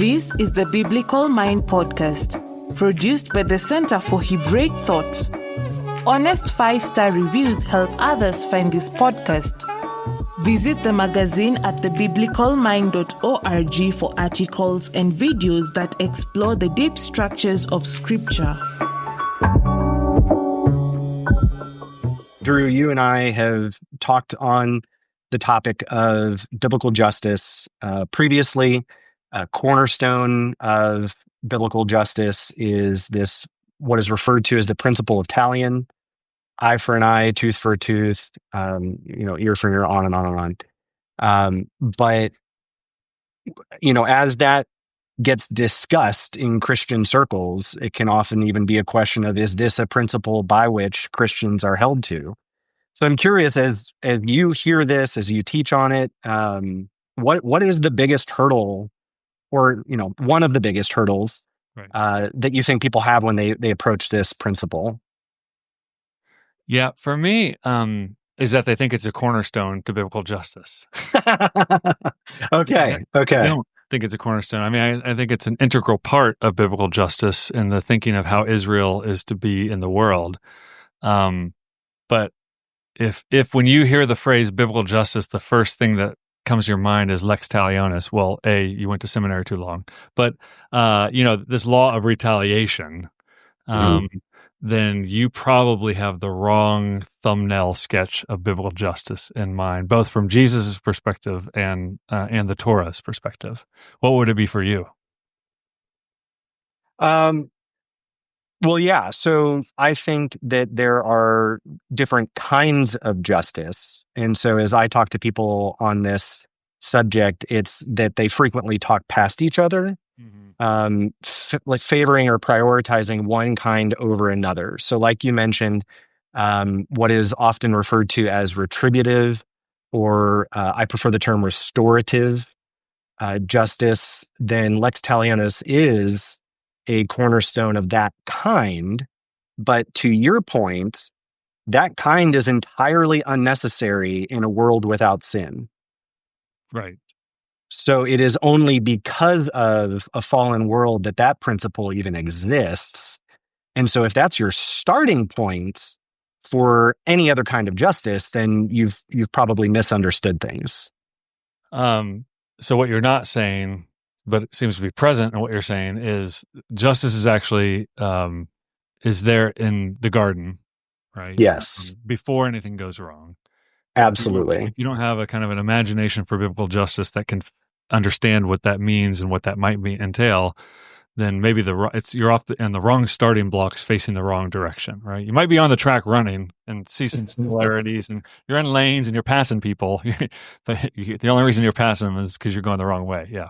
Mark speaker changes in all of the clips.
Speaker 1: This is the Biblical Mind Podcast, produced by the Center for Hebraic Thought. Honest 5-star reviews help others find this podcast. Visit the magazine at thebiblicalmind.org for articles and videos that explore the deep structures of Scripture.
Speaker 2: Dru, you and I have talked on the topic of biblical justice previously. A cornerstone of biblical justice is this, what is referred to as the principle of Talion: eye for an eye, tooth for a tooth, ear for ear, on and on and on. But as that gets discussed in Christian circles, it can often even be a question of, is this a principle by which Christians are held to? So I'm curious, as you hear this, as you teach on it, what is the biggest hurdle, or one of the biggest hurdles, right, that you think people have when they approach this principle?
Speaker 3: Yeah, for me, is that they think it's a cornerstone to biblical justice.
Speaker 2: Okay.
Speaker 3: I don't think it's a cornerstone. I mean, I think it's an integral part of biblical justice in the thinking of how Israel is to be in the world. But if when you hear the phrase biblical justice, the first thing that comes to your mind is Lex Talionis, well, you went to seminary too long. But, this law of retaliation, then you probably have the wrong thumbnail sketch of biblical justice in mind, both from Jesus' perspective and the Torah's perspective. What would it be for you?
Speaker 2: Well, yeah. So I think that there are different kinds of justice. And so as I talk to people on this subject, it's that they frequently talk past each other, like favoring or prioritizing one kind over another. So like you mentioned, what is often referred to as retributive, or I prefer the term restorative justice, then Lex Talionis is a cornerstone of that kind. But to your point, that kind is entirely unnecessary in a world without sin.
Speaker 3: Right.
Speaker 2: So it is only because of a fallen world that principle even exists. And so if that's your starting point for any other kind of justice, then you've probably misunderstood things.
Speaker 3: So what you're not saying, but it seems to be present in what you're saying, is justice is actually is there in the garden, right?
Speaker 2: Yes.
Speaker 3: Before anything goes wrong.
Speaker 2: Absolutely.
Speaker 3: If you don't have a kind of an imagination for biblical justice that can understand what that means and what that might entail, then maybe you're off in the wrong starting blocks, facing the wrong direction, right? You might be on the track running and see some similarities, and you're in lanes and you're passing people, but the only reason you're passing them is because you're going the wrong way. Yeah.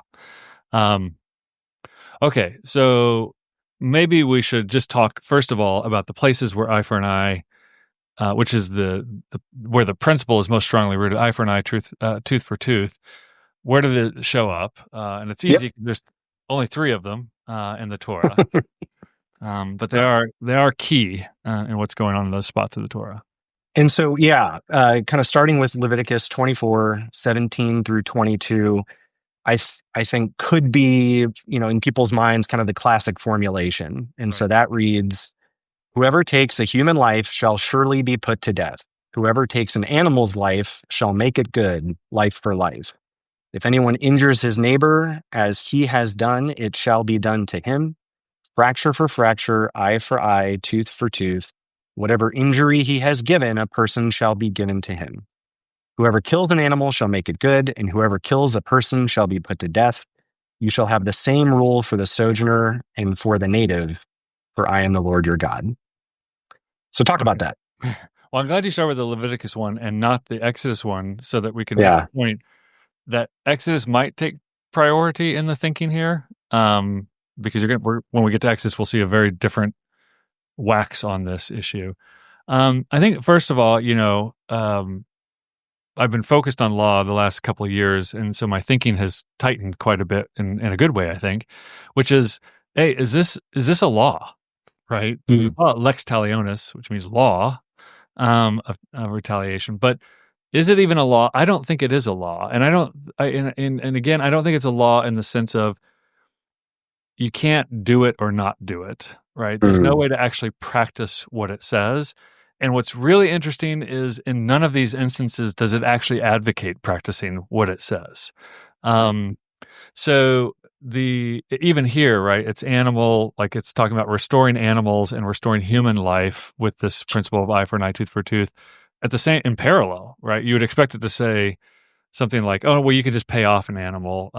Speaker 3: Okay, so maybe we should just talk first of all about the places where eye for an eye, which is where the principle is most strongly rooted. Eye for an eye, tooth for tooth. Where did it show up? And it's easy. Yep. There's only 3 of them in the Torah, but they are key in what's going on in those spots of the Torah.
Speaker 2: And so, kind of starting with Leviticus 24:17 through 22. I think could be, in people's minds, kind of the classic formulation. And so that reads, "Whoever takes a human life shall surely be put to death. Whoever takes an animal's life shall make it good, life for life. If anyone injures his neighbor as he has done, it shall be done to him. Fracture for fracture, eye for eye, tooth for tooth. Whatever injury he has given, a person shall be given to him. Whoever kills an animal shall make it good, and whoever kills a person shall be put to death. You shall have the same rule for the sojourner and for the native, for I am the Lord your God." So talk about that.
Speaker 3: Well, I'm glad you started with the Leviticus one and not the Exodus one, so that we can make the point that Exodus might take priority in the thinking here, because when we get to Exodus, we'll see a very different wax on this issue. I think, first of all, I've been focused on law the last couple of years, and so my thinking has tightened quite a bit in a good way, I think, which is, hey, is this a law, right? We call it Lex Talionis, which means law of retaliation, but is it even a law? I don't think it is a law, and again, I don't think it's a law in the sense of you can't do it or not do it, right? There's no way to actually practice what it says. And what's really interesting is in none of these instances does it actually advocate practicing what it says. So even here, right, it's animal, like it's talking about restoring animals and restoring human life with this principle of eye for an eye, tooth for tooth at the same, in parallel, right? You would expect it to say something like, oh, well, you could just pay off an animal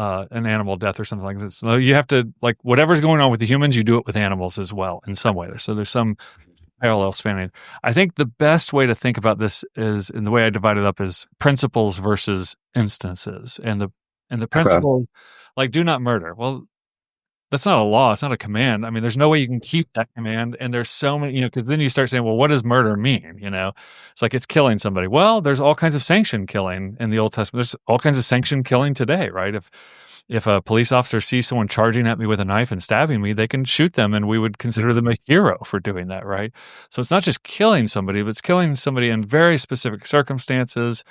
Speaker 3: death or something like this. So you have to, like, whatever's going on with the humans, you do it with animals as well in some way. So there's some parallel spanning. I think the best way to think about this is, and the way I divide it up, is principles versus instances. And the principle, like, do not murder. Well, that's not a law. It's not a command. I mean, there's no way you can keep that command. And there's so many, because then you start saying, well, what does murder mean? It's like it's killing somebody. Well, there's all kinds of sanctioned killing in the Old Testament. There's all kinds of sanctioned killing today, right? If a police officer sees someone charging at me with a knife and stabbing me, they can shoot them, and we would consider them a hero for doing that, right? So it's not just killing somebody, but it's killing somebody in very specific circumstances.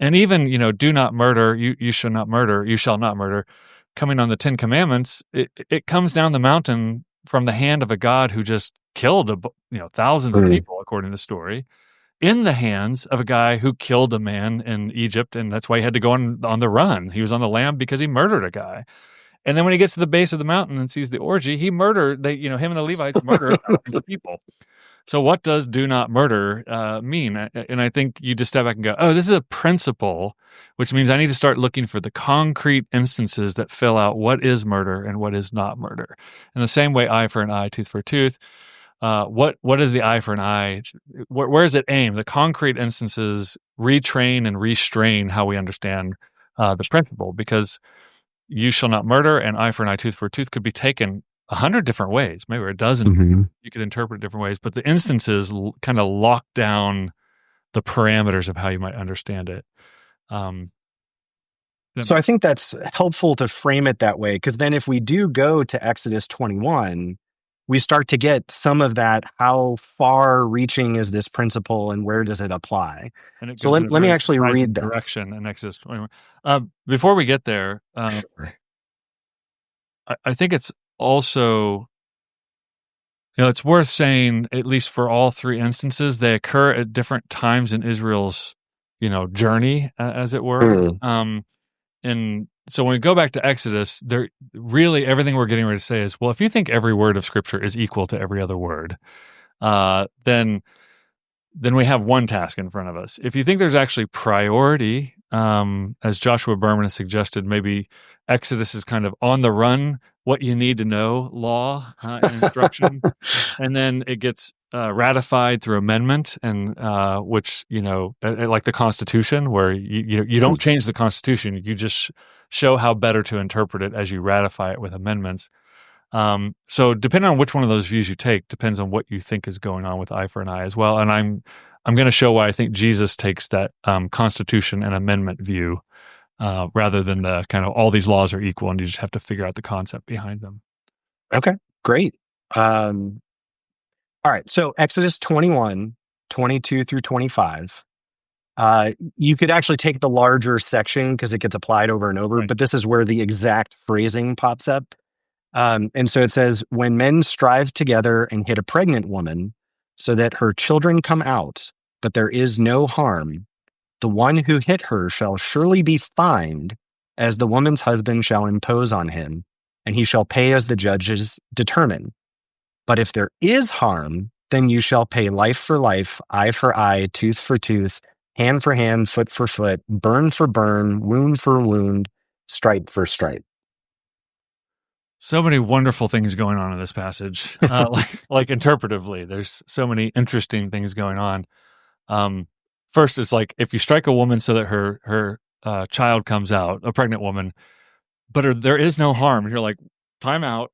Speaker 3: And even, do not murder, you shall not murder, you shall not murder. Coming on the 10 Commandments, it comes down the mountain from the hand of a God who just killed thousands of people, according to the story, in the hands of a guy who killed a man in Egypt, and that's why he had to go on the run. He was on the lam because he murdered a guy. And then when he gets to the base of the mountain and sees the orgy, he murdered, him and the Levites murdered thousands of people. So what does do not murder mean? And I think you just step back and go, oh, this is a principle, which means I need to start looking for the concrete instances that fill out what is murder and what is not murder. In the same way, eye for an eye, tooth for a tooth. What is the eye for an eye? Where is it aimed? The concrete instances retrain and restrain how we understand the principle, because you shall not murder and eye for an eye, tooth for a tooth could be taken 100 different ways, maybe a dozen. You could interpret different ways, but the instances kind of lock down the parameters of how you might understand it.
Speaker 2: So I think that's helpful to frame it that way, because then if we do go to Exodus 21, we start to get some of that, how far-reaching is this principle and where does it apply?
Speaker 3: And it
Speaker 2: so let me actually read that.
Speaker 3: Direction in Exodus 21. Before we get there, I think it's also, it's worth saying, at least for all three instances, they occur at different times in Israel's, journey, as it were. And so when we go back to Exodus, there really everything we're getting ready to say is, well, if you think every word of Scripture is equal to every other word, then we have one task in front of us. If you think there's actually priority, as Joshua Berman has suggested, maybe Exodus is kind of on the run, what you need to know law and instruction, and then it gets ratified through amendment, and which like the Constitution, where you don't change the Constitution, you just show how better to interpret it as you ratify it with amendments. So depending on which one of those views you take, depends on what you think is going on with eye for an eye as well. And I'm going to show why I think Jesus takes that Constitution and amendment view, rather than the kind of all these laws are equal and you just have to figure out the concept behind them.
Speaker 2: Okay, great. All right, so Exodus 21, 22 through 25. You could actually take the larger section because it gets applied over and over, but this is where the exact phrasing pops up. And so it says, when men strive together and hit a pregnant woman so that her children come out, but there is no harm, the one who hit her shall surely be fined, as the woman's husband shall impose on him, and he shall pay as the judges determine. But if there is harm, then you shall pay life for life, eye for eye, tooth for tooth, hand for hand, foot for foot, burn for burn, wound for wound, stripe for stripe.
Speaker 3: So many wonderful things going on in this passage. like interpretively, there's so many interesting things going on. First, it's like, if you strike a woman so that her child comes out, a pregnant woman, but there is no harm, and you're like, time out.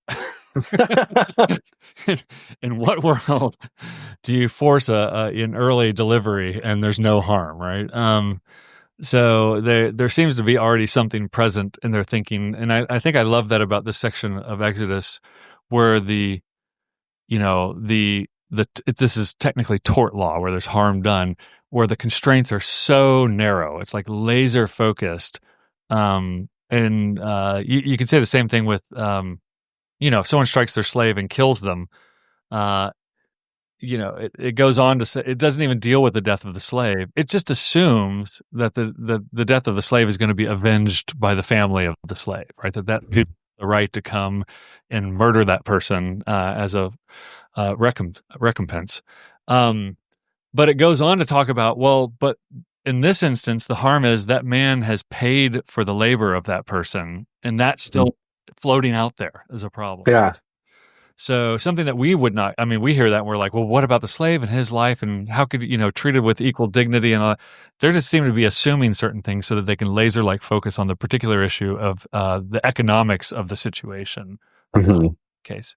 Speaker 3: In what world do you force an early delivery and there's no harm, right? So there seems to be already something present in their thinking, and I think I love that about this section of Exodus, where this is technically tort law, where there's harm done, where the constraints are so narrow. It's like laser focused, and you can say the same thing with if someone strikes their slave and kills them, it goes on to say it doesn't even deal with the death of the slave. It just assumes that the death of the slave is going to be avenged by the family of the slave, right? That people have the right to come and murder that person as a recompense. But it goes on to talk about, but in this instance, the harm is that man has paid for the labor of that person, and that's still floating out there as a problem.
Speaker 2: Yeah.
Speaker 3: So something that we would not, we hear that and we're like, well, what about the slave and his life, and how could, treated with equal dignity and all that? They just seem to be assuming certain things so that they can laser-like focus on the particular issue of the economics of the situation case.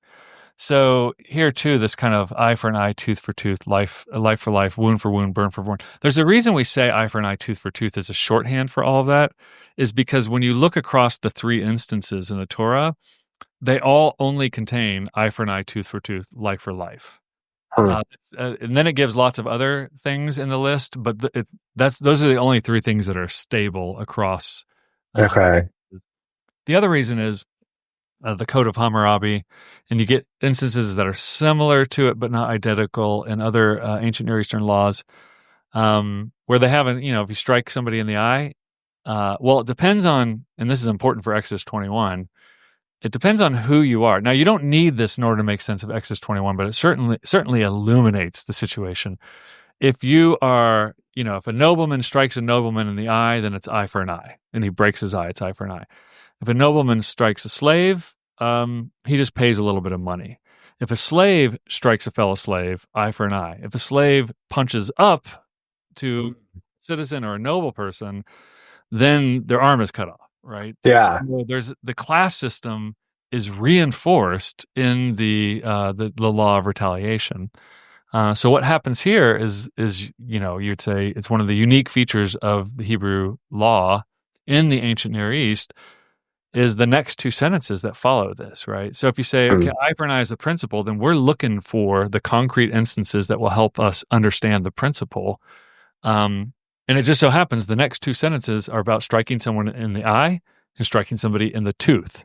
Speaker 3: So here too, this kind of eye for an eye, tooth for tooth, life for life, wound for wound, burn for burn. There's a reason we say eye for an eye, tooth for tooth as a shorthand for all of that, is because when you look across the three instances in the Torah, they all only contain eye for an eye, tooth for tooth, life for life. And then it gives lots of other things in the list, but those are the only three things that are stable across.
Speaker 2: Okay.
Speaker 3: The other reason is the Code of Hammurabi, and you get instances that are similar to it but not identical in other ancient Near Eastern laws, where they haven't, if you strike somebody in the eye, it depends on, and this is important for Exodus 21, it depends on who you are. Now, you don't need this in order to make sense of Exodus 21, but it certainly illuminates the situation. If you are, if a nobleman strikes a nobleman in the eye, then it's eye for an eye, and he breaks his eye, it's eye for an eye. If a nobleman strikes a slave, he just pays a little bit of money. If a slave strikes a fellow slave, eye for an eye. If a slave punches up to a citizen or a noble person, then their arm is cut off, right?
Speaker 2: Yeah.
Speaker 3: So there's the class system is reinforced in the law of retaliation. So what happens here is you'd say it's one of the unique features of the Hebrew law in the ancient Near East is the next two sentences that follow this, right? So if you say, okay, eye for an eye is the principle, then we're looking for the concrete instances that will help us understand the principle. And it just so happens the next two sentences are about striking someone in the eye and striking somebody in the tooth,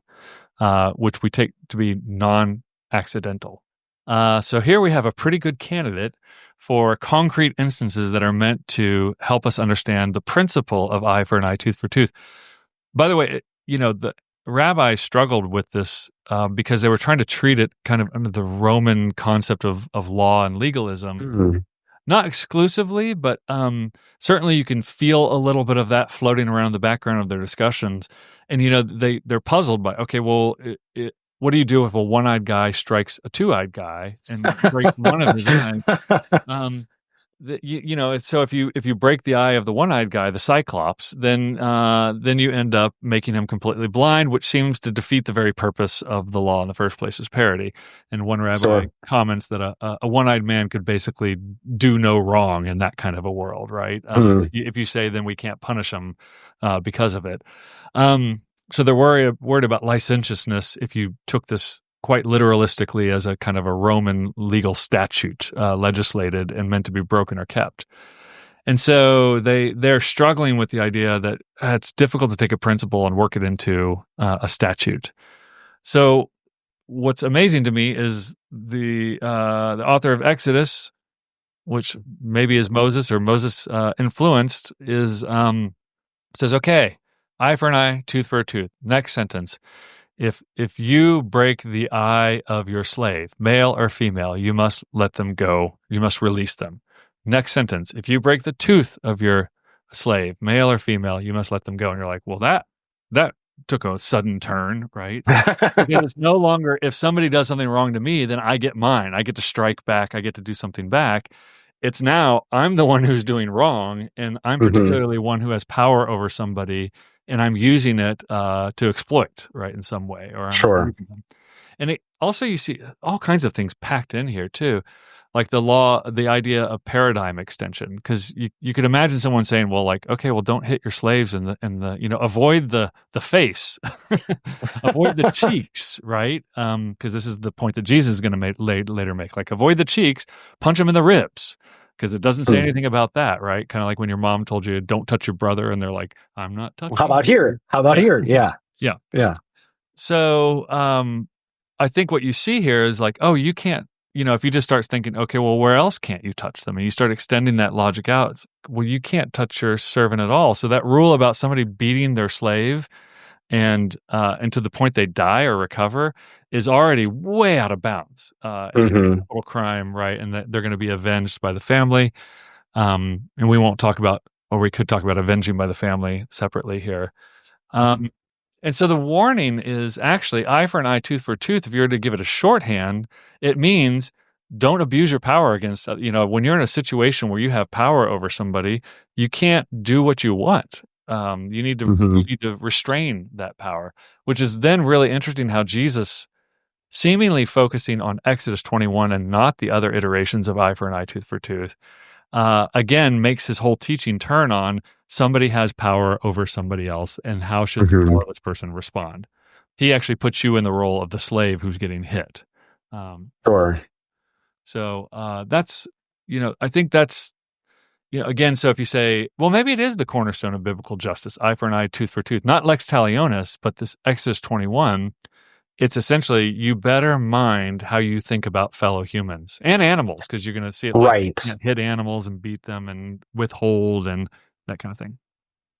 Speaker 3: which we take to be non-accidental. So here we have a pretty good candidate for concrete instances that are meant to help us understand the principle of eye for an eye, tooth for tooth. By the way, the rabbis struggled with this because they were trying to treat it kind of under the Roman concept of law and legalism. Not exclusively, but certainly you can feel a little bit of that floating around the background of their discussions. And, they're puzzled by, okay, well, what do you do if a one-eyed guy strikes a two-eyed guy and breaks one of his eyes? So if you break the eye of the one-eyed guy, the Cyclops, then you end up making him completely blind, which seems to defeat the very purpose of the law in the first place, is parity. And one rabbi comments that a one-eyed man could basically do no wrong in that kind of a world, right? If you say then we can't punish him because of it. So they're worried about licentiousness if you took this quite literalistically as a kind of a Roman legal statute legislated and meant to be broken or kept. And so they're struggling with the idea that it's difficult to take a principle and work it into a statute. So what's amazing to me is the author of Exodus, which maybe is Moses or Moses influenced, says, okay, eye for an eye, tooth for a tooth. Next sentence. If you break the eye of your slave, male or female, you must let them go. You must release them. Next sentence. If you break the tooth of your slave, male or female, you must let them go. And you're like, well, that took a sudden turn, right? Because it's no longer, if somebody does something wrong to me, then I get mine. I get to strike back. I get to do something back. It's now I'm the one who's doing wrong, and I'm particularly one who has power over somebody, and I'm using it to exploit, right, in some way.
Speaker 2: Sure.
Speaker 3: And also you see all kinds of things packed in here too, like the law, the idea of paradigm extension, because you could imagine someone saying, well, like, okay, well, don't hit your slaves in the avoid the face, avoid the cheeks, right? Because this is the point that Jesus is going to later make, like, avoid the cheeks, punch them in the ribs. Because it doesn't say anything about that, right? Kind of like when your mom told you, don't touch your brother, and they're like, I'm not touching
Speaker 2: How about here? How about here? Yeah.
Speaker 3: Yeah. So I think what you see here is like, oh, you can't, if you just start thinking, okay, well, where else can't you touch them? And you start extending that logic out. It's, well, you can't touch your servant at all. So that rule about somebody beating their slave and to the point they die or recover is already way out of bounds. And a capital crime, right? And that they're going to be avenged by the family. And we won't talk about, or we could talk about avenging by the family separately here. And so the warning is actually eye for an eye, tooth for a tooth. If you were to give it a shorthand, it means don't abuse your power against, when you're in a situation where you have power over somebody, you can't do what you want. You need to restrain that power, which is then really interesting how Jesus, seemingly focusing on Exodus 21 and not the other iterations of eye for an eye, tooth for tooth, again, makes his whole teaching turn on somebody has power over somebody else, and how should the powerless person respond? He actually puts you in the role of the slave who's getting hit.
Speaker 2: Sure.
Speaker 3: So that's, I think that's, again, so if you say, well, maybe it is the cornerstone of biblical justice, eye for an eye, tooth for tooth, not Lex Talionis, but this Exodus 21, it's essentially, you better mind how you think about fellow humans and animals, because you're going to see it.
Speaker 2: Right.
Speaker 3: You can't hit animals and beat them and withhold and that kind of thing.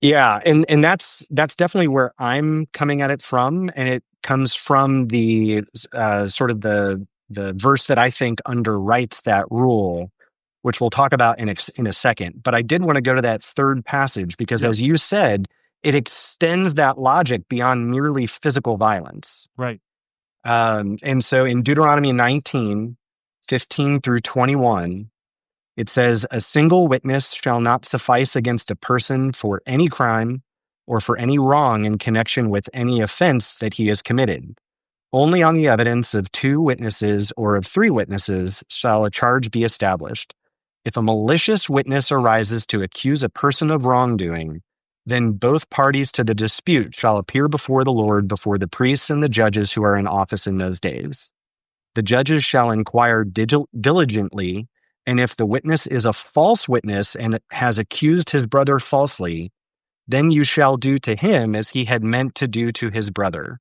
Speaker 2: Yeah, and that's definitely where I'm coming at it from, and it comes from the sort of the verse that I think underwrites that rule, which we'll talk about in a second. But I did want to go to that third passage because, as you said, it extends that logic beyond merely physical violence.
Speaker 3: Right.
Speaker 2: And so in Deuteronomy 19:15 through 21, it says, "A single witness shall not suffice against a person for any crime or for any wrong in connection with any offense that he has committed. Only on the evidence of 2 witnesses or of 3 witnesses shall a charge be established. If a malicious witness arises to accuse a person of wrongdoing, then both parties to the dispute shall appear before the Lord, before the priests and the judges who are in office in those days. The judges shall inquire diligently, and if the witness is a false witness and has accused his brother falsely, then you shall do to him as he had meant to do to his brother.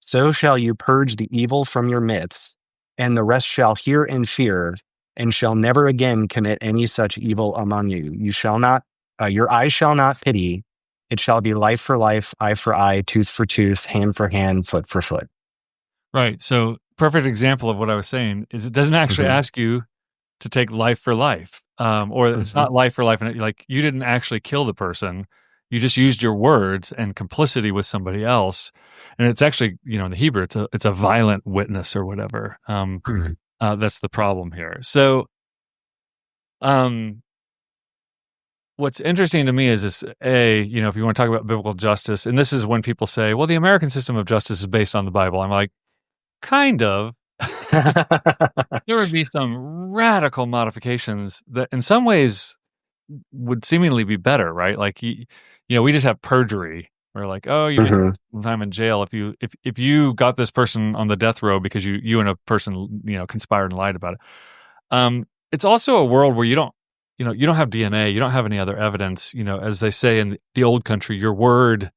Speaker 2: So shall you purge the evil from your midst, and the rest shall hear and fear, and shall never again commit any such evil among you. You shall not, your eye shall not pity. It shall be life for life, eye for eye, tooth for tooth, hand for hand, foot for foot."
Speaker 3: Right. So perfect example of what I was saying is it doesn't actually ask you to take life for life, or it's not life for life. And like, you didn't actually kill the person. You just used your words and complicity with somebody else. And it's actually, in the Hebrew, it's a violent witness or whatever. That's the problem here. So, what's interesting to me is this, if you want to talk about biblical justice, and this is when people say, well, the American system of justice is based on the Bible. I'm like, kind of. There would be some radical modifications that in some ways would seemingly be better, right? Like, we just have perjury. We're like, oh, you spend some time in jail if you got this person on the death row because you and a person, conspired and lied about it. It's also a world where you don't have DNA, you don't have any other evidence. As they say in the old country, your word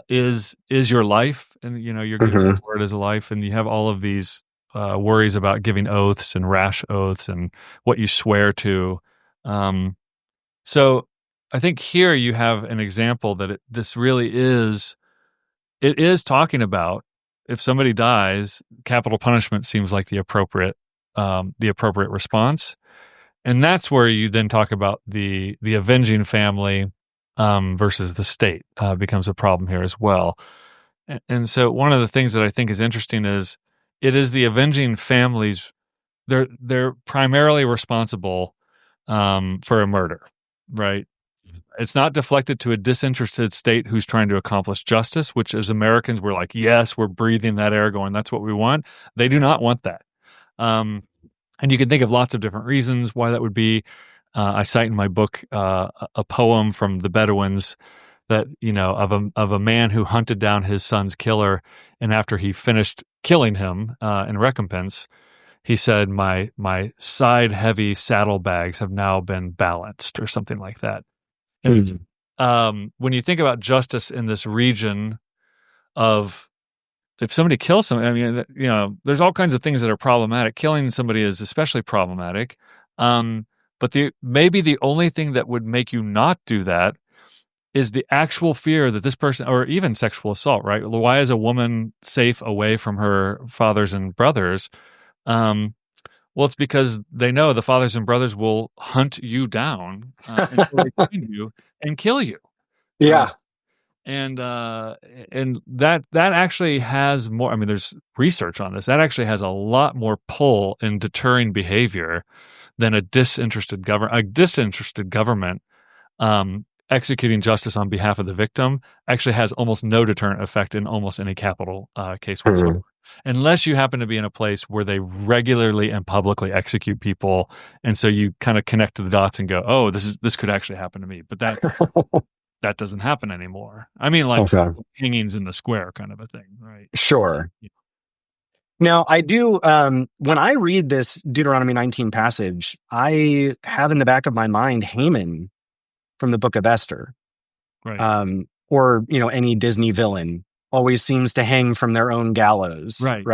Speaker 3: is your life, and you're giving your word as a life, and you have all of these worries about giving oaths and rash oaths and what you swear to. So I think here you have an example that this really is. It is talking about if somebody dies, capital punishment seems like the appropriate response. And that's where you then talk about the avenging family versus the state becomes a problem here as well. And so one of the things that I think is interesting is it is the avenging families. They're primarily responsible for a murder, right? It's not deflected to a disinterested state who's trying to accomplish justice, which as Americans, we're like, yes, we're breathing that air going, that's what we want. They do not want that. And you can think of lots of different reasons why that would be. I cite in my book a poem from the Bedouins that, of a man who hunted down his son's killer, and after he finished killing him in recompense, he said, my side-heavy saddlebags have now been balanced, or something like that. And when you think about justice in this region of if somebody kills somebody, I mean, there's all kinds of things that are problematic. Killing somebody is especially problematic. But maybe the only thing that would make you not do that is the actual fear that this person, or even sexual assault, right? Why is a woman safe away from her fathers and brothers? Well, it's because they know the fathers and brothers will hunt you down until they find you and kill you.
Speaker 2: Yeah.
Speaker 3: And that actually has more. I mean, there's research on this. That actually has a lot more pull in deterring behavior than a disinterested government executing justice on behalf of the victim actually has almost no deterrent effect in almost any capital case whatsoever. Unless you happen to be in a place where they regularly and publicly execute people, and so you kind of connect to the dots and go, "Oh, this could actually happen to me." But that doesn't happen anymore. I mean, like hangings in the square kind of a thing, right?
Speaker 2: Sure. Yeah. Now, I do, when I read this Deuteronomy 19 passage, I have in the back of my mind Haman from the book of Esther.
Speaker 3: Right.
Speaker 2: Or, any Disney villain always seems to hang from their own gallows. Right.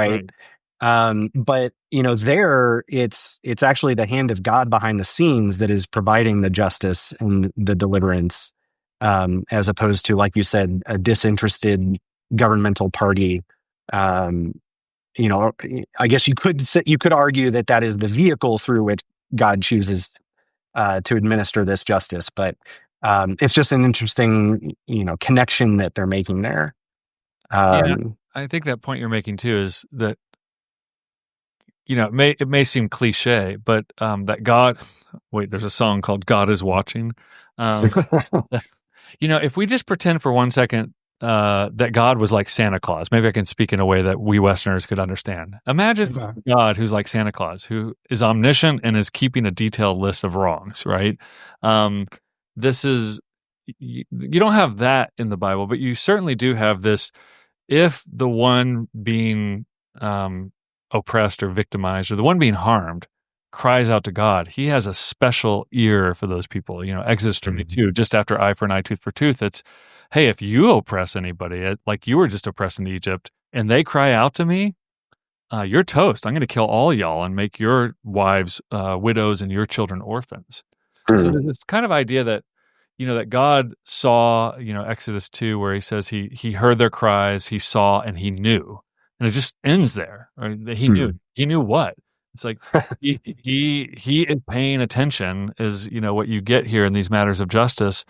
Speaker 2: But, there it's actually the hand of God behind the scenes that is providing the justice and the deliverance, as opposed to, like you said, a disinterested governmental party. I guess you could argue that is the vehicle through which God chooses to administer this justice, but it's just an interesting, connection that they're making there.
Speaker 3: Yeah, I think that point you're making too is that, it may seem cliche, but that God. Wait, there's a song called "God is Watching." If we just pretend for 1 second that God was like Santa Claus. Maybe I can speak in a way that we Westerners could understand. Imagine God who's like Santa Claus, who is omniscient and is keeping a detailed list of wrongs, right? This is, you don't have that in the Bible, but you certainly do have this. If the one being oppressed or victimized, or the one being harmed, cries out to God, he has a special ear for those people. Exodus 22, just after eye for an eye, tooth for tooth, it's, hey, if you oppress anybody, like you were just oppressed in Egypt, and they cry out to me, you're toast. I'm going to kill all y'all and make your wives widows and your children orphans. So there's this kind of idea that, that God saw, Exodus 2, where he says he heard their cries, he saw, and he knew. And it just ends there. Right? He knew. He knew what? It's like he is paying attention, is what you get here in these matters of justice.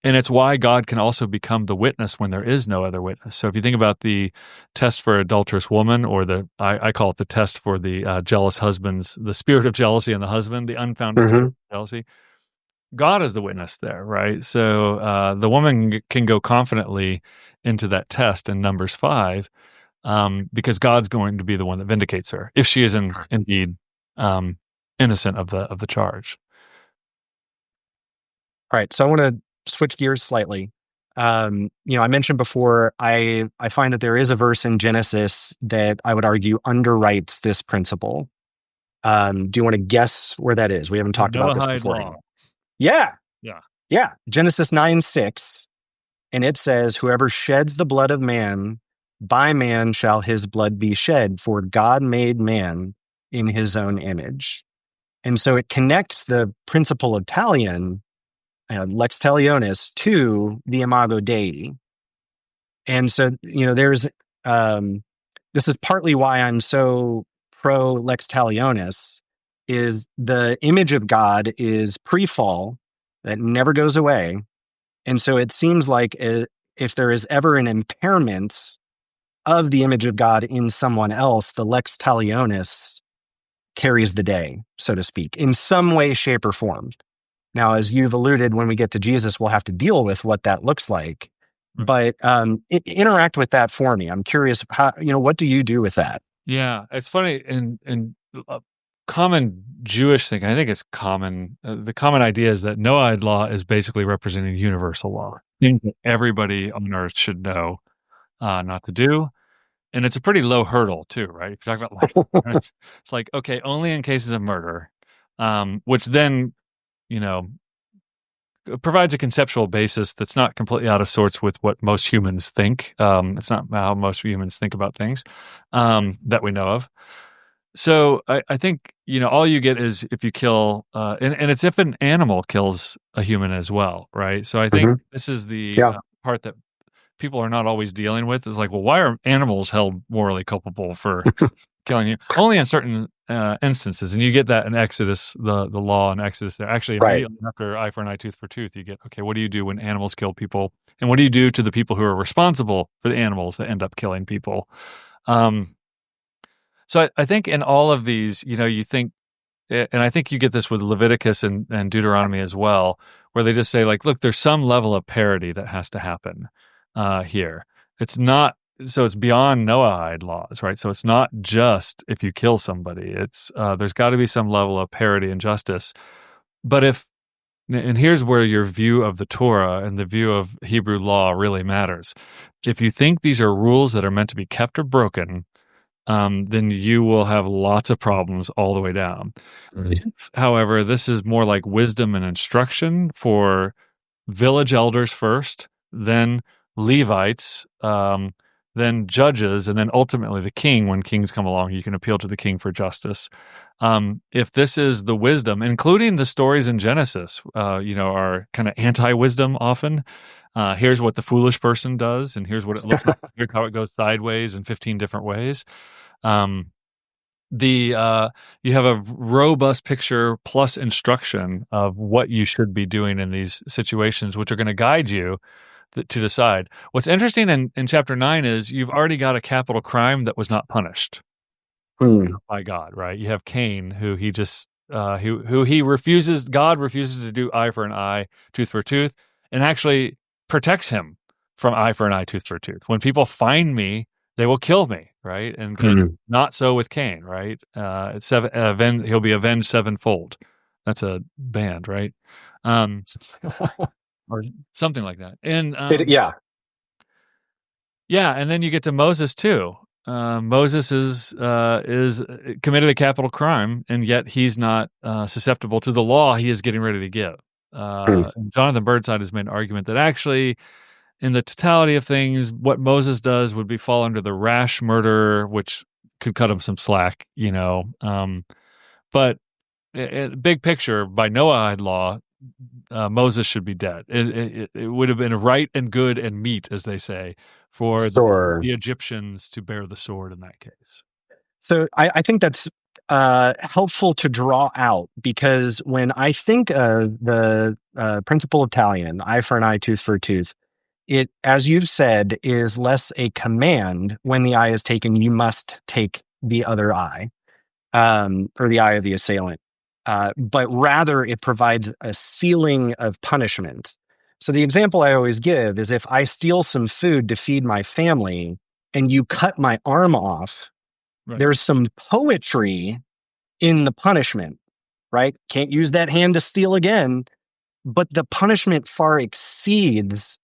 Speaker 3: And it's why God can also become the witness when there is no other witness. So if you think about the test for adulterous woman, or I call it the test for the jealous husbands, the spirit of jealousy in the husband, the unfounded spirit of jealousy, God is the witness there, right? So the woman can go confidently into that test in Numbers 5, because God's going to be the one that vindicates her if she is indeed innocent of the charge.
Speaker 2: All right, so I want to switch gears slightly. I mentioned before, I find that there is a verse in Genesis that I would argue underwrites this principle. Do you want to guess where that is? We haven't talked about this before. Yeah. Genesis 9:6, and it says, "Whoever sheds the blood of man, by man shall his blood be shed, for God made man in his own image." And so it connects the principle of Talion, Lex Talionis, to the Imago Dei. And so, there's, this is partly why I'm so pro Lex Talionis, is the image of God is pre-fall, that never goes away. And so it seems like if there is ever an impairment of the image of God in someone else, the Lex Talionis carries the day, so to speak, in some way, shape, or form. Now, as you've alluded, when we get to Jesus, we'll have to deal with what that looks like. But interact with that for me. I'm curious, how, what do you do with that?
Speaker 3: Yeah, it's funny. In common Jewish thing, I think it's common. The common idea is that Noahide law is basically representing universal law. Things that everybody on earth should know not to do. And it's a pretty low hurdle too, right? If you talk about life, it's like, okay, only in cases of murder, which then, provides a conceptual basis that's not completely out of sorts with what most humans think. It's not how most humans think about things that we know of. So I think, all you get is if you kill, and it's if an animal kills a human as well, right? So I think this is the part that people are not always dealing with, is like, well, why are animals held morally culpable for killing you? Only in certain instances. And you get that in Exodus, the law in Exodus there. Actually, immediately after eye for an eye, tooth for tooth, you get, okay, what do you do when animals kill people? And what do you do to the people who are responsible for the animals that end up killing people? So I think in all of these, you think, and I think you get this with Leviticus and Deuteronomy as well, where they just say, like, look, there's some level of parity that has to happen here. It's not, so it's beyond Noahide laws, right? So it's not just if you kill somebody. It's there's got to be some level of parity and justice. But and here's where your view of the Torah and the view of Hebrew law really matters. If you think these are rules that are meant to be kept or broken, then you will have lots of problems all the way down. However, this is more like wisdom and instruction for village elders first, then Levites, then judges, and then ultimately the king. When kings come along, you can appeal to the king for justice. If this is the wisdom, including the stories in Genesis, are kind of anti-wisdom often. Here's what the foolish person does, and here's what it looks like. Here's how it goes sideways in 15 different ways. You have a robust picture plus instruction of what you should be doing in these situations, which are going to guide you to decide. What's interesting in chapter 9 is you've already got a capital crime that was not punished by God, right? You have Cain, who he just who he refuses. God refuses to do eye for an eye, tooth for tooth, and actually protects him from eye for an eye, tooth for tooth. When people find me, they will kill me, right? And it's not so with Cain, right? It's he'll be avenged sevenfold. That's a band, right? Or something like that. And and then you get to Moses too. Moses is committed a capital crime, and yet he's not susceptible to the law he is getting ready to give. Jonathan Burnside has made an argument that actually, in the totality of things, what Moses does would fall under the rash murder, which could cut him some slack, But big picture, by Noahide law, Moses should be dead. It would have been right and good and meet, as they say, for the Egyptians to bear the sword in that case.
Speaker 2: So I think that's helpful to draw out, because when I think of the principle of Talion, eye for an eye, tooth for a tooth, it, as you've said, is less a command. When the eye is taken, you must take the other eye, or the eye of the assailant. But rather it provides a ceiling of punishment. So the example I always give is, if I steal some food to feed my family and you cut my arm off, there's some poetry in the punishment, right? Can't use that hand to steal again, but the punishment far exceeds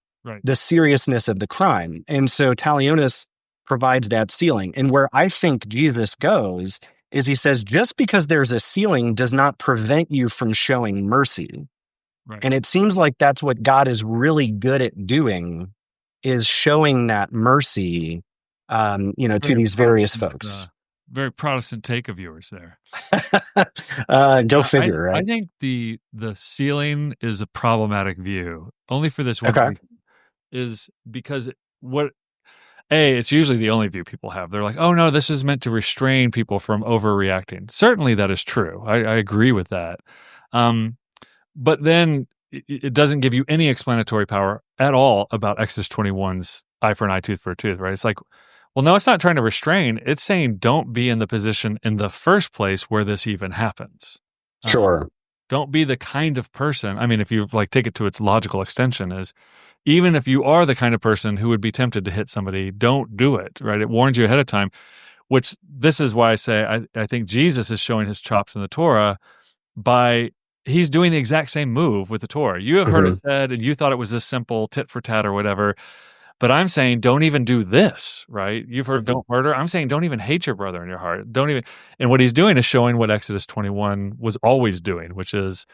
Speaker 2: the seriousness of the crime. And so Talionis provides that ceiling. And where I think Jesus goes is, he says, just because there's a ceiling does not prevent you from showing mercy. And it seems like that's what God is really good at doing, is showing that mercy, to these various folks.
Speaker 3: Very Protestant take of yours there.
Speaker 2: Go figure, right?
Speaker 3: I think the ceiling is a problematic view, only for this one reason, is because it's usually the only view people have. They're like, oh no, this is meant to restrain people from overreacting. Certainly that is true. I agree with that. But then it doesn't give you any explanatory power at all about Exodus 21's eye for an eye, tooth for a tooth, right? It's like, well, no, it's not trying to restrain. It's saying don't be in the position in the first place where this even happens.
Speaker 2: Sure.
Speaker 3: Don't be the kind of person. I mean, if you take it to its logical extension, is even if you are the kind of person who would be tempted to hit somebody, don't do it, right? It warns you ahead of time, which this is why I say I think Jesus is showing his chops in the Torah by he's doing the exact same move with the Torah. You have heard it said, and you thought it was this simple tit for tat or whatever. But I'm saying don't even do this, right? You've heard don't murder. I'm saying don't even hate your brother in your heart. Don't even. And what he's doing is showing what Exodus 21 was always doing, which is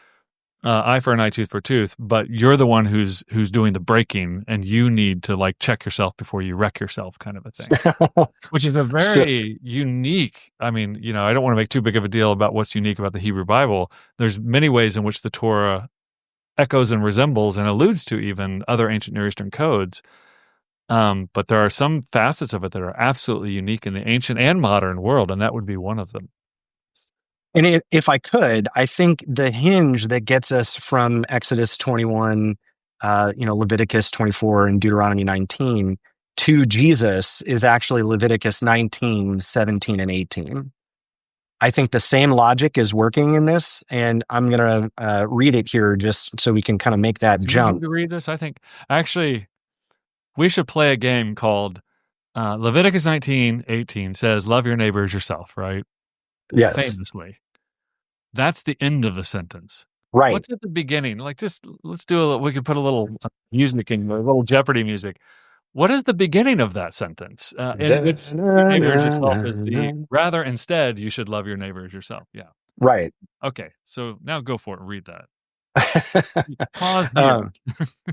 Speaker 3: eye for an eye, tooth for tooth, but you're the one who's doing the breaking, and you need to like check yourself before you wreck yourself, kind of a thing. Which is a very unique. I mean, I don't want to make too big of a deal about what's unique about the Hebrew Bible. There's many ways in which the Torah echoes and resembles and alludes to even other ancient Near Eastern codes. But there are some facets of it that are absolutely unique in the ancient and modern world, and that would be one of them.
Speaker 2: And if I could, I think the hinge that gets us from Exodus 21, Leviticus 24, and Deuteronomy 19 to Jesus is actually Leviticus 19, 17, and 18. I think the same logic is working in this, and I'm going to read it here just so we can kind of make that jump.
Speaker 3: You need to read this? I think, actually, we should play a game called Leviticus 19, 18 says, love your neighbor as yourself, right?
Speaker 2: Yes.
Speaker 3: Famously. That's the end of the sentence.
Speaker 2: Right.
Speaker 3: What's at the beginning? Like, just let's do we could put a little music in, a little Jeopardy music. What is the beginning of that sentence? In which your neighbor as yourself is rather instead, you should love your neighbor as yourself. Yeah.
Speaker 2: Right.
Speaker 3: Okay. So now go for it. Read that. Pause here.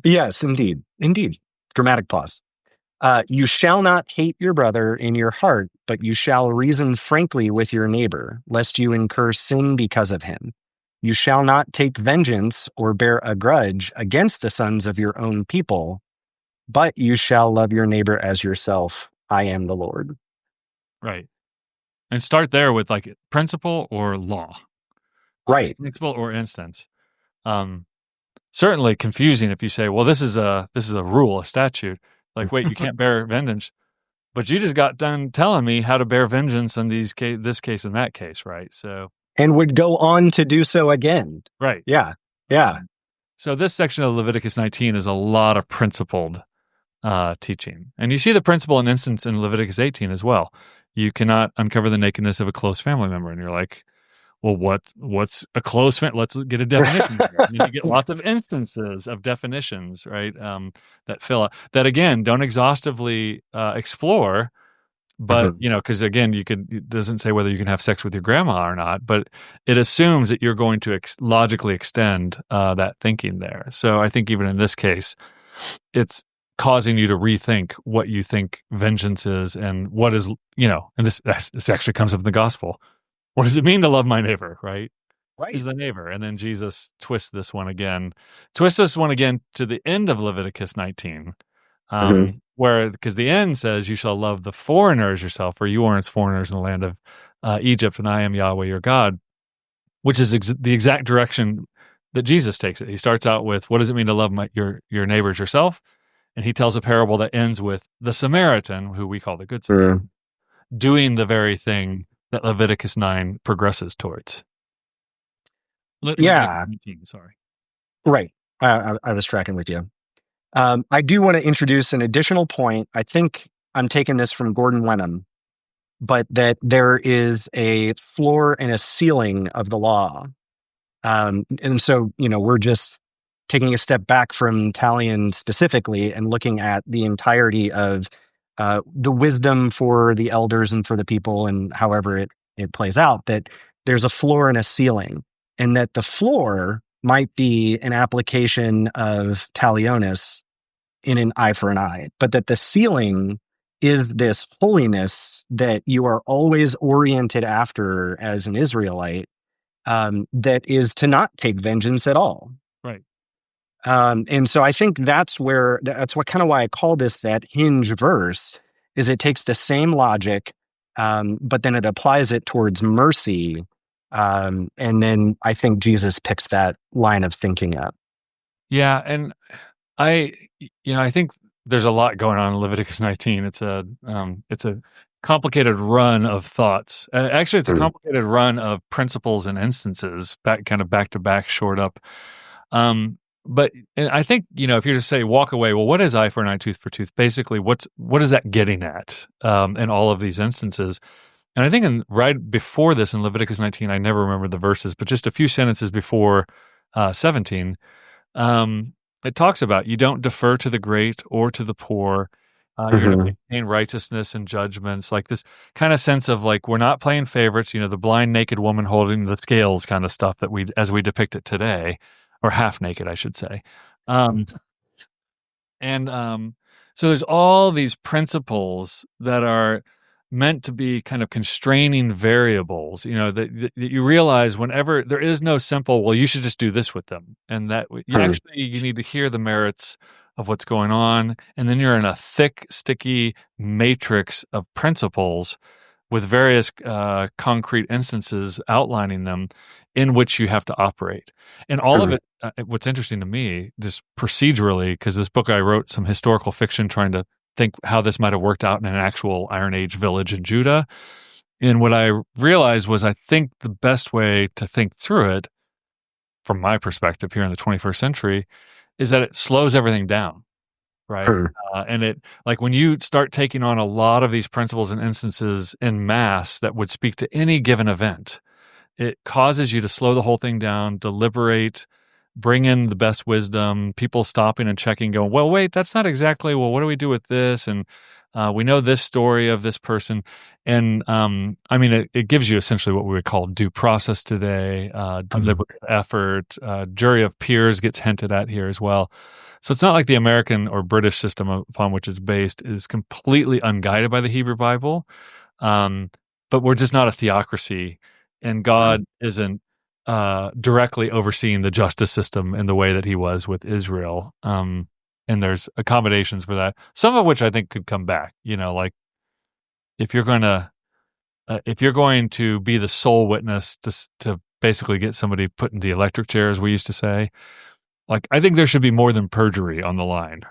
Speaker 2: Yes, indeed. Indeed. Dramatic pause. You shall not hate your brother in your heart, but you shall reason frankly with your neighbor, lest you incur sin because of him. You shall not take vengeance or bear a grudge against the sons of your own people, but you shall love your neighbor as yourself. I am the Lord.
Speaker 3: Right. And start there with like principle or law.
Speaker 2: Right.
Speaker 3: Principle or instance. Certainly confusing if you say, well, this is a rule, a statute. Like, wait, you can't bear vengeance, but you just got done telling me how to bear vengeance in this case and that case, right? So,
Speaker 2: and would go on to do so again.
Speaker 3: Right.
Speaker 2: Yeah. Yeah.
Speaker 3: So this section of Leviticus 19 is a lot of principled teaching. And you see the principle and instance in Leviticus 18 as well. You cannot uncover the nakedness of a close family member. And you're like, well, what's a close family? Let's get a definition. And you get lots of instances of definitions, right? That fill out, that again, don't exhaustively explore, but because again, it doesn't say whether you can have sex with your grandma or not, but it assumes that you're going to logically extend that thinking there. So I think even in this case, it's causing you to rethink what you think vengeance is and what is, and this actually comes up in the gospel. What does it mean to love my neighbor, right?
Speaker 2: Right.
Speaker 3: Who's the neighbor? And then Jesus twists this one again to the end of Leviticus 19, where, because the end says, you shall love the foreigner as yourself, for you are as foreigners in the land of Egypt, and I am Yahweh your God, which is the exact direction that Jesus takes it. He starts out with, what does it mean to love your neighbor as yourself? And he tells a parable that ends with the Samaritan, who we call the Good Samaritan, doing the very thing that Leviticus 9 progresses towards.
Speaker 2: Yeah.
Speaker 3: 19, sorry.
Speaker 2: Right. I was tracking with you. I do want to introduce an additional point. I think I'm taking this from Gordon Wenham, but that there is a floor and a ceiling of the law. And so, we're just taking a step back from Talion specifically and looking at the entirety of the wisdom for the elders and for the people and however it plays out, that there's a floor and a ceiling, and that the floor might be an application of Talionis in an eye for an eye, but that the ceiling is this holiness that you are always oriented after as an Israelite, that is to not take vengeance at all.
Speaker 3: Right.
Speaker 2: And so I think that's what kind of why I call this that hinge verse, is it takes the same logic, but then it applies it towards mercy. And then I think Jesus picks that line of thinking up. Yeah.
Speaker 3: And I think there's a lot going on in Leviticus 19. It's a complicated run of thoughts. Actually, it's a complicated run of principles and instances, back to back, shored up. But I think, if you just say walk away, well, what is eye for an eye, tooth for tooth? Basically, what is that getting at in all of these instances? And I think right before this in Leviticus 19, I never remember the verses, but just a few sentences before 17, it talks about you don't defer to the great or to the poor. You're to maintain righteousness and judgments, like this kind of sense of like, we're not playing favorites, the blind naked woman holding the scales kind of stuff that as we depict it today. or half naked, I should say. So there's all these principles that are meant to be kind of constraining variables, that you realize whenever there is no simple, well, you should just do this with them. And that you need to hear the merits of what's going on. And then you're in a thick, sticky matrix of principles with various concrete instances outlining them in which you have to operate. And all of it, what's interesting to me, just procedurally, because this book I wrote some historical fiction trying to think how this might have worked out in an actual Iron Age village in Judah. And what I realized was I think the best way to think through it, from my perspective here in the 21st century, is that it slows everything down. Right. And it, like, when you start taking on a lot of these principles and instances in mass that would speak to any given event, it causes you to slow the whole thing down, deliberate, bring in the best wisdom, people stopping and checking, going, well, wait, that's not exactly, well, what do we do with this? And we know this story of this person. And it gives you essentially what we would call due process today, deliberate effort, jury of peers gets hinted at here as well. So it's not like the American or British system upon which it's based is completely unguided by the Hebrew Bible, but we're just not a theocracy, and God isn't directly overseeing the justice system in the way that he was with Israel. And there's accommodations for that, some of which I think could come back. Like if you're going to be the sole witness to basically get somebody put in the electric chair, as we used to say. Like, I think there should be more than perjury on the line.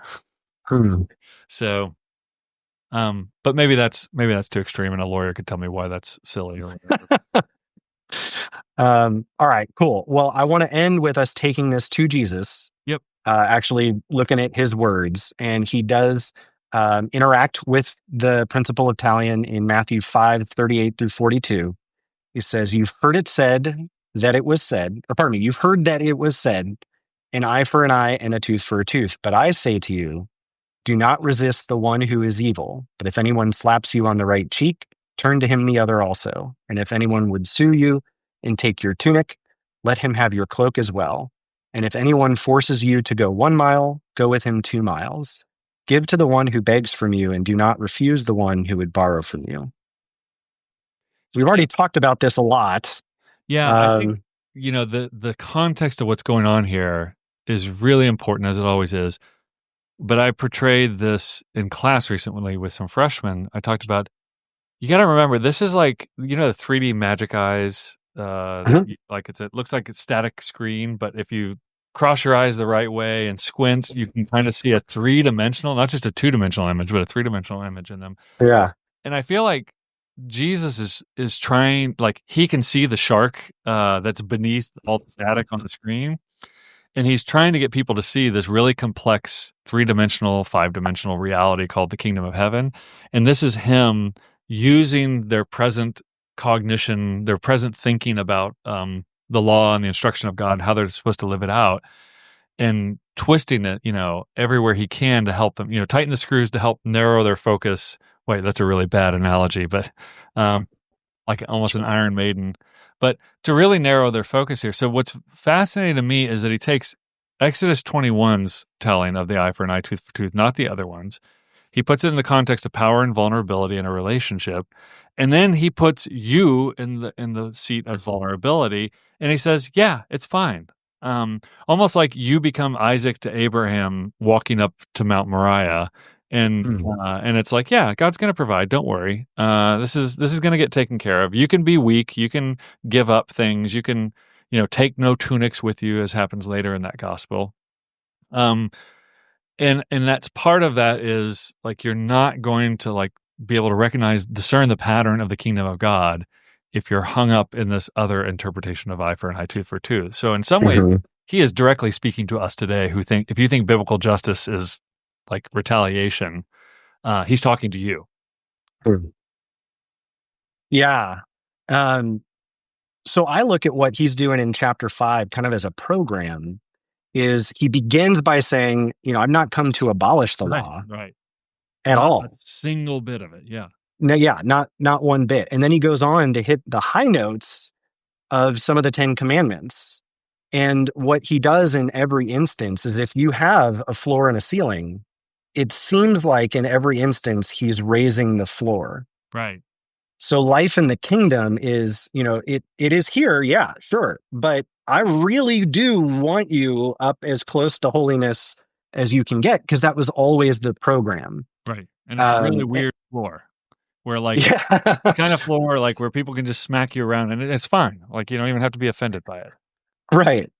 Speaker 3: So, but maybe that's too extreme, and a lawyer could tell me why that's silly.
Speaker 2: All right, cool. Well, I want to end with us taking this to Jesus.
Speaker 3: Yep.
Speaker 2: Actually looking at his words, and he does interact with the principle of Talion in Matthew 5:38 through 42. He says, "You've heard it said that it was said, you've heard that it was said, an eye for an eye and a tooth for a tooth. But I say to you, do not resist the one who is evil. But if anyone slaps you on the right cheek, turn to him the other also. And if anyone would sue you and take your tunic, let him have your cloak as well. And if anyone forces you to go 1 mile, go with him 2 miles. Give to the one who begs from you, and do not refuse the one who would borrow from you." We've already talked about this a lot.
Speaker 3: Yeah, I think, the context of what's going on here is really important, as it always is. But I portrayed this in class recently with some freshmen. I talked about, you got to remember, this is like, the 3D magic eyes, like it looks like it's static screen, but if you cross your eyes the right way and squint, you can kind of see a 3-dimensional, not just a 2-dimensional image, but a 3-dimensional image in them.
Speaker 2: Yeah.
Speaker 3: And I feel like Jesus is trying, like, he can see the shark that's beneath all the static on the screen. And he's trying to get people to see this really complex 3-dimensional, 5-dimensional reality called the kingdom of heaven. And this is him using their present cognition, their present thinking about the law and the instruction of God, how they're supposed to live it out, and twisting it, everywhere he can to help them, tighten the screws to help narrow their focus. Wait, that's a really bad analogy, but like almost an Iron Maiden. But to really narrow their focus here. So what's fascinating to me is that he takes Exodus 21's telling of the eye for an eye, tooth for tooth, not the other ones. He puts it in the context of power and vulnerability in a relationship. And then he puts you in the seat of vulnerability. And he says, yeah, it's fine. Almost like you become Isaac to Abraham walking up to Mount Moriah. And it's like, yeah, God's going to provide. Don't worry. This is going to get taken care of. You can be weak. You can give up things. You can, take no tunics with you, as happens later in that gospel. And that's part of that is like, you're not going to like be able to discern the pattern of the kingdom of God if you're hung up in this other interpretation of eye for an eye, tooth for tooth. So in some ways, he is directly speaking to us today who think, if you think biblical justice is like retaliation, he's talking to you.
Speaker 2: Yeah. So I look at what he's doing in chapter 5 kind of as a program. Is he begins by saying, I've not come to abolish the law at all.
Speaker 3: A single bit of it, yeah.
Speaker 2: No, yeah, not one bit. And then he goes on to hit the high notes of some of the 10 commandments. And what he does in every instance is if you have a floor and a ceiling, it seems like in every instance he's raising the floor.
Speaker 3: Right.
Speaker 2: So life in the kingdom is, it is here, yeah, sure. But I really do want you up as close to holiness as you can get, because that was always the program.
Speaker 3: Right. And it's a really weird floor where the kind of floor where people can just smack you around and it's fine. Like you don't even have to be offended by it.
Speaker 2: Right.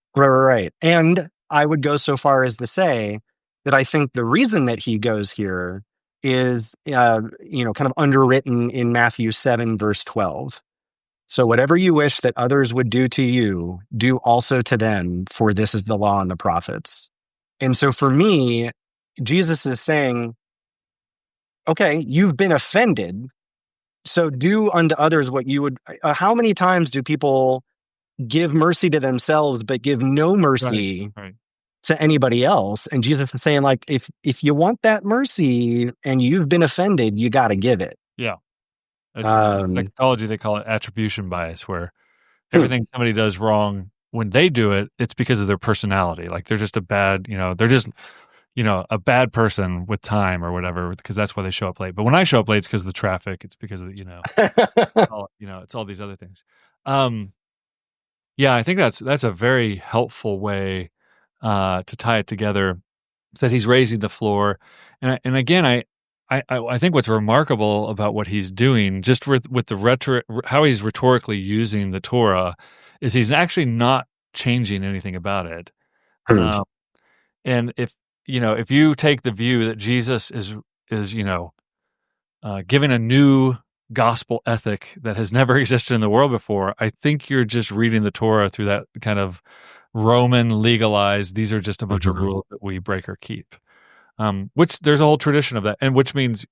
Speaker 2: And I would go so far as to say that I think the reason that he goes here is, kind of underwritten in Matthew 7, verse 12. So whatever you wish that others would do to you, do also to them, for this is the law and the prophets. And so for me, Jesus is saying, okay, you've been offended, so do unto others what you would. How many times do people give mercy to themselves, but give no mercy to anybody else? And Jesus is saying, like, if you want that mercy and you've been offended, you got to give it.
Speaker 3: Yeah. In psychology, they call it attribution bias, where everything somebody does wrong, when they do it, it's because of their personality. Like they're just a bad person with time or whatever, because that's why they show up late. But when I show up late, it's because of the traffic. It's because of, it's all these other things. Yeah, I think that's a very helpful way to tie it together. It's that he's raising the floor. And again, I think what's remarkable about what he's doing, just with the how he's rhetorically using the Torah, is he's actually not changing anything about it. And if you take the view that Jesus is giving a new gospel ethic that has never existed in the world before, I think you're just reading the Torah through that kind of Roman legalized, these are just a bunch of rules that we break or keep. Which there's a whole tradition of that, and which means,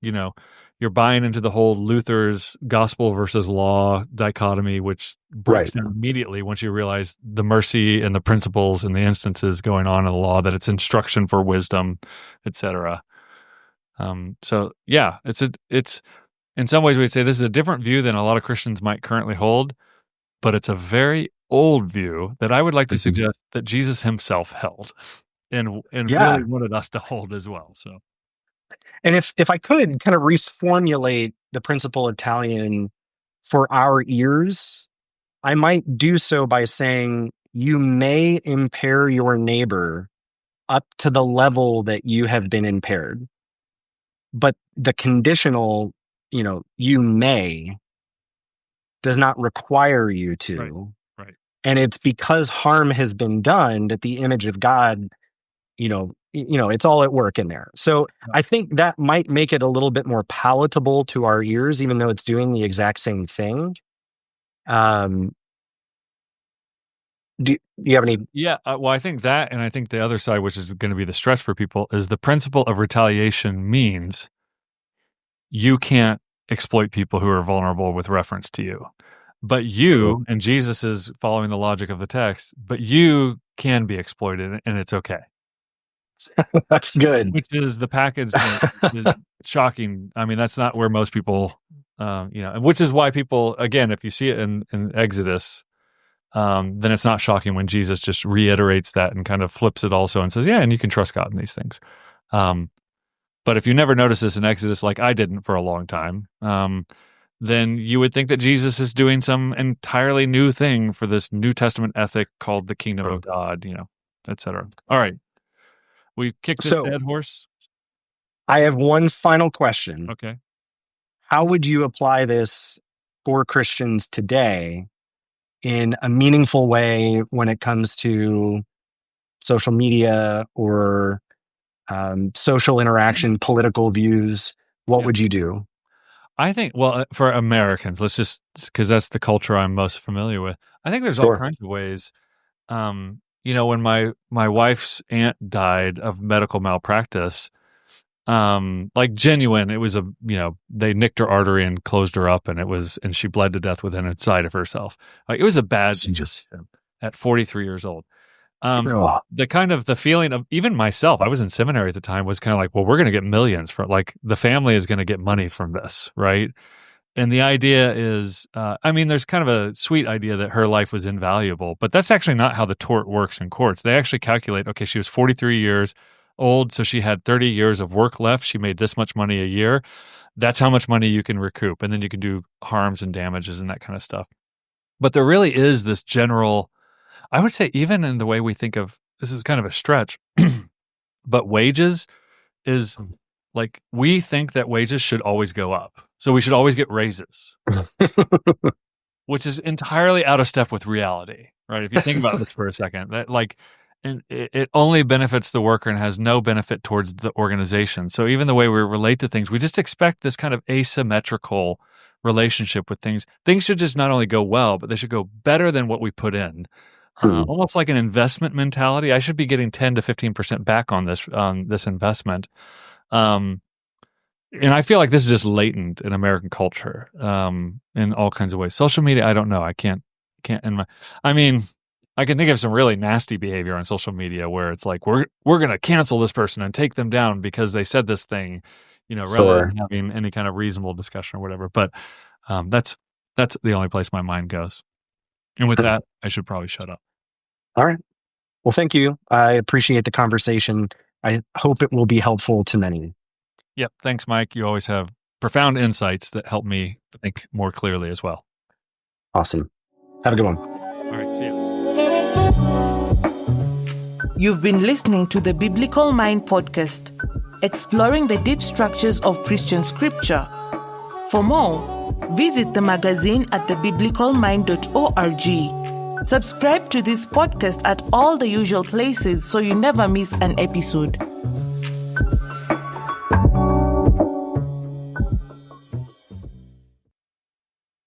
Speaker 3: you're buying into the whole Luther's gospel versus law dichotomy, which breaks down immediately once you realize the mercy and the principles and the instances going on in the law, that it's instruction for wisdom, etc. So yeah, it's in some ways we'd say this is a different view than a lot of Christians might currently hold, but it's a very old view that I would like to suggest that Jesus himself held. And really wanted us to hold as well. So,
Speaker 2: and if I could kind of reformulate the principle of Talion for our ears, I might do so by saying you may impair your neighbor up to the level that you have been impaired, but the conditional, you may, does not require you to.
Speaker 3: Right.
Speaker 2: And it's because harm has been done that the image of God, it's all at work in there. So I think that might make it a little bit more palatable to our ears, even though it's doing the exact same thing. Do you have any?
Speaker 3: Yeah, well, I think that, and I think the other side, which is going to be the stretch for people, is the principle of retaliation means you can't exploit people who are vulnerable with reference to you. But you, and Jesus is following the logic of the text, but you can be exploited, and it's okay.
Speaker 2: That's good.
Speaker 3: Which is the package that is shocking. I mean, that's not where most people, and which is why people, again, if you see it in Exodus, then it's not shocking when Jesus just reiterates that and kind of flips it also and says, yeah, and you can trust God in these things. But if you never notice this in Exodus, like I didn't for a long time, then you would think that Jesus is doing some entirely new thing for this New Testament ethic called the kingdom of God, et cetera. All right. We kicked this dead horse.
Speaker 2: I have one final question.
Speaker 3: Okay.
Speaker 2: How would you apply this for Christians today in a meaningful way when it comes to social media or social interaction, political views? What would you do?
Speaker 3: I think, well, for Americans, let's just, because that's the culture I'm most familiar with. I think there's all kinds of ways. When my wife's aunt died of medical malpractice, like genuine, it was they nicked her artery and closed her up, and she bled to death within inside of herself. Like it was a bad situation at 43 years old. The feeling of even myself, I was in seminary at the time, was kind of like, well, we're going to get millions for, like, the family is going to get money from this, right? And the idea is, there's kind of a sweet idea that her life was invaluable, but that's actually not how the tort works in courts. They actually calculate, okay, she was 43 years old, so she had 30 years of work left. She made this much money a year. That's how much money you can recoup. And then you can do harms and damages and that kind of stuff. But there really is this general, I would say, even in the way we think of, this is kind of a stretch, but wages is like, we think that wages should always go up. So we should always get raises, which is entirely out of step with reality, right? If you think about this for a second, that and it only benefits the worker and has no benefit towards the organization. So even the way we relate to things, we just expect this kind of asymmetrical relationship with things. Things should just not only go well, but they should go better than what we put in. Almost like an investment mentality. I should be getting 10 to 15% back on this investment. And I feel like this is just latent in American culture in all kinds of ways. Social media, I don't know. I can't. I can think of some really nasty behavior on social media where it's like we're going to cancel this person and take them down because they said this thing, rather than having any kind of reasonable discussion or whatever. But that's the only place my mind goes. And with that, I should probably shut up.
Speaker 2: All right. Well, thank you. I appreciate the conversation. I hope it will be helpful to many.
Speaker 3: Yep. Thanks, Mike. You always have profound insights that help me think more clearly as well.
Speaker 2: Awesome. Have a good one.
Speaker 3: All right. See ya.
Speaker 1: You've been listening to the Biblical Mind Podcast, exploring the deep structures of Christian scripture. For more, visit the magazine at thebiblicalmind.org. Subscribe to this podcast at all the usual places so you never miss an episode.